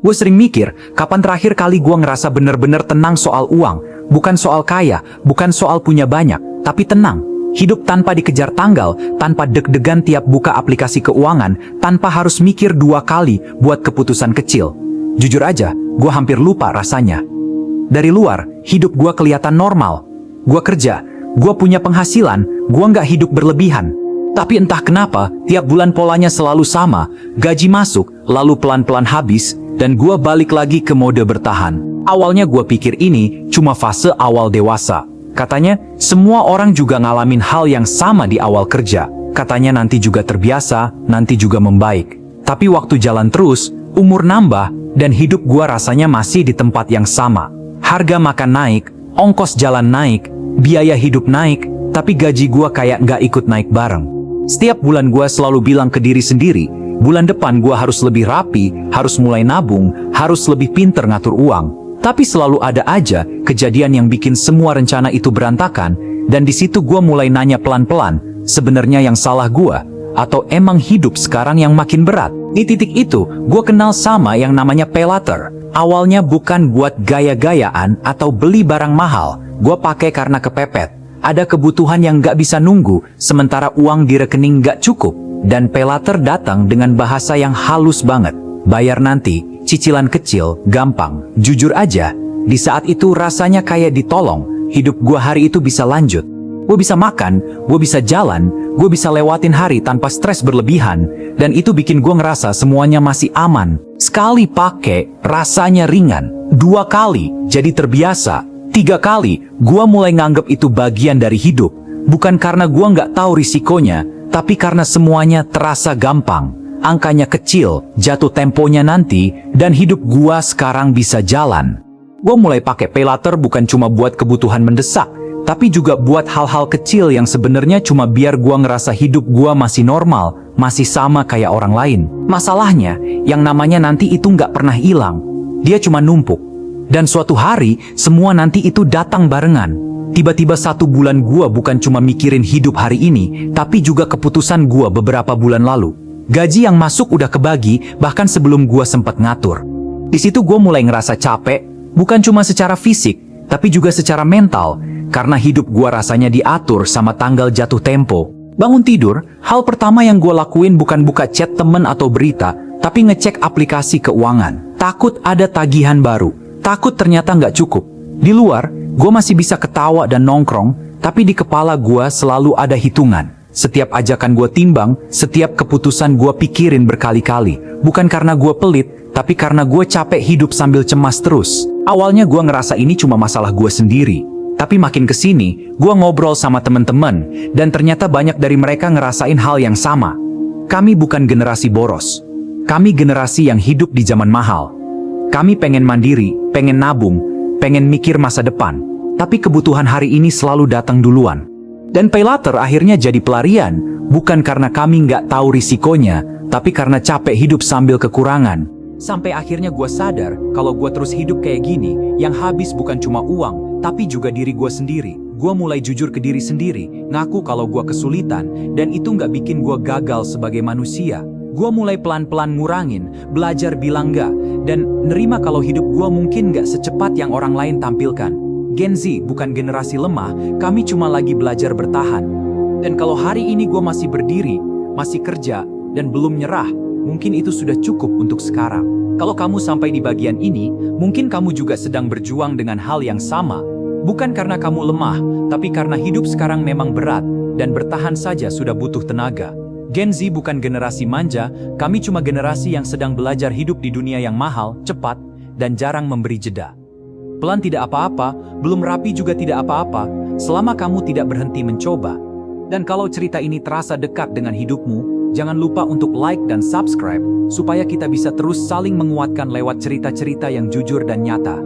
Gue sering mikir, kapan terakhir kali gue ngerasa bener-bener tenang soal uang. Bukan soal kaya, bukan soal punya banyak, tapi tenang. Hidup tanpa dikejar tanggal, tanpa deg-degan tiap buka aplikasi keuangan, tanpa harus mikir 2 kali buat keputusan kecil. Jujur aja, gue hampir lupa rasanya. Dari luar, hidup gue kelihatan normal. Gue kerja, gue punya penghasilan, gue nggak hidup berlebihan. Tapi entah kenapa, tiap bulan polanya selalu sama, gaji masuk, lalu pelan-pelan habis, dan gue balik lagi ke mode bertahan. Awalnya gue pikir ini cuma fase awal dewasa. Katanya, semua orang juga ngalamin hal yang sama di awal kerja. Katanya nanti juga terbiasa, nanti juga membaik. Tapi waktu jalan terus, umur nambah, dan hidup gue rasanya masih di tempat yang sama. Harga makan naik, ongkos jalan naik, biaya hidup naik, tapi gaji gue kayak nggak ikut naik bareng. Setiap bulan gue selalu bilang ke diri sendiri, bulan depan gue harus lebih rapi, harus mulai nabung, harus lebih pinter ngatur uang. Tapi selalu ada aja kejadian yang bikin semua rencana itu berantakan, dan di situ gue mulai nanya pelan-pelan, sebenarnya yang salah gue, atau emang hidup sekarang yang makin berat? Di titik itu, gue kenal sama yang namanya pay later. Awalnya bukan buat gaya-gayaan atau beli barang mahal, gue pakai karena kepepet. Ada kebutuhan yang gak bisa nunggu, sementara uang di rekening gak cukup. Dan pay later datang dengan bahasa yang halus banget. Bayar nanti, cicilan kecil, gampang. Jujur aja, di saat itu rasanya kayak ditolong. Hidup gue hari itu bisa lanjut. Gue bisa makan, gue bisa jalan, gue bisa lewatin hari tanpa stres berlebihan. Dan itu bikin gue ngerasa semuanya masih aman. Sekali pakai, rasanya ringan. 2 kali, jadi terbiasa. 3 kali, gue mulai nganggep itu bagian dari hidup. Bukan karena gue nggak tahu risikonya, tapi karena semuanya terasa gampang. Angkanya kecil, jatuh temponya nanti, dan hidup gue sekarang bisa jalan. Gue mulai pakai pay later bukan cuma buat kebutuhan mendesak, tapi juga buat hal-hal kecil yang sebenarnya cuma biar gue ngerasa hidup gue masih normal, masih sama kayak orang lain. Masalahnya, yang namanya nanti itu nggak pernah hilang. Dia cuma numpuk. Dan suatu hari, semua nanti itu datang barengan. Tiba-tiba 1 bulan gua bukan cuma mikirin hidup hari ini, tapi juga keputusan gua beberapa bulan lalu. Gaji yang masuk udah kebagi, bahkan sebelum gua sempat ngatur. Di situ gua mulai ngerasa capek, bukan cuma secara fisik, tapi juga secara mental, karena hidup gua rasanya diatur sama tanggal jatuh tempo. Bangun tidur, hal pertama yang gua lakuin bukan buka chat temen atau berita, tapi ngecek aplikasi keuangan. Takut ada tagihan baru. Takut ternyata nggak cukup. Di luar, gue masih bisa ketawa dan nongkrong, tapi di kepala gue selalu ada hitungan. Setiap ajakan gue timbang, setiap keputusan gue pikirin berkali-kali. Bukan karena gue pelit, tapi karena gue capek hidup sambil cemas terus. Awalnya gue ngerasa ini cuma masalah gue sendiri. Tapi makin kesini, gue ngobrol sama temen-temen, dan ternyata banyak dari mereka ngerasain hal yang sama. Kami bukan generasi boros. Kami generasi yang hidup di zaman mahal. Kami pengen mandiri, pengen nabung, pengen mikir masa depan. Tapi kebutuhan hari ini selalu datang duluan. Dan pay later akhirnya jadi pelarian, bukan karena kami nggak tahu risikonya, tapi karena capek hidup sambil kekurangan. Sampai akhirnya gue sadar, kalau gue terus hidup kayak gini, yang habis bukan cuma uang, tapi juga diri gue sendiri. Gue mulai jujur ke diri sendiri, ngaku kalau gue kesulitan, dan itu nggak bikin gue gagal sebagai manusia. Gue mulai pelan-pelan ngurangin, belajar bilang enggak, dan nerima kalau hidup gue mungkin gak secepat yang orang lain tampilkan. Gen Z bukan generasi lemah, kami cuma lagi belajar bertahan. Dan kalau hari ini gue masih berdiri, masih kerja, dan belum nyerah, mungkin itu sudah cukup untuk sekarang. Kalau kamu sampai di bagian ini, mungkin kamu juga sedang berjuang dengan hal yang sama. Bukan karena kamu lemah, tapi karena hidup sekarang memang berat, dan bertahan saja sudah butuh tenaga. Gen Z bukan generasi manja, kami cuma generasi yang sedang belajar hidup di dunia yang mahal, cepat, dan jarang memberi jeda. Pelan tidak apa-apa, belum rapi juga tidak apa-apa, selama kamu tidak berhenti mencoba. Dan kalau cerita ini terasa dekat dengan hidupmu, jangan lupa untuk like dan subscribe, supaya kita bisa terus saling menguatkan lewat cerita-cerita yang jujur dan nyata.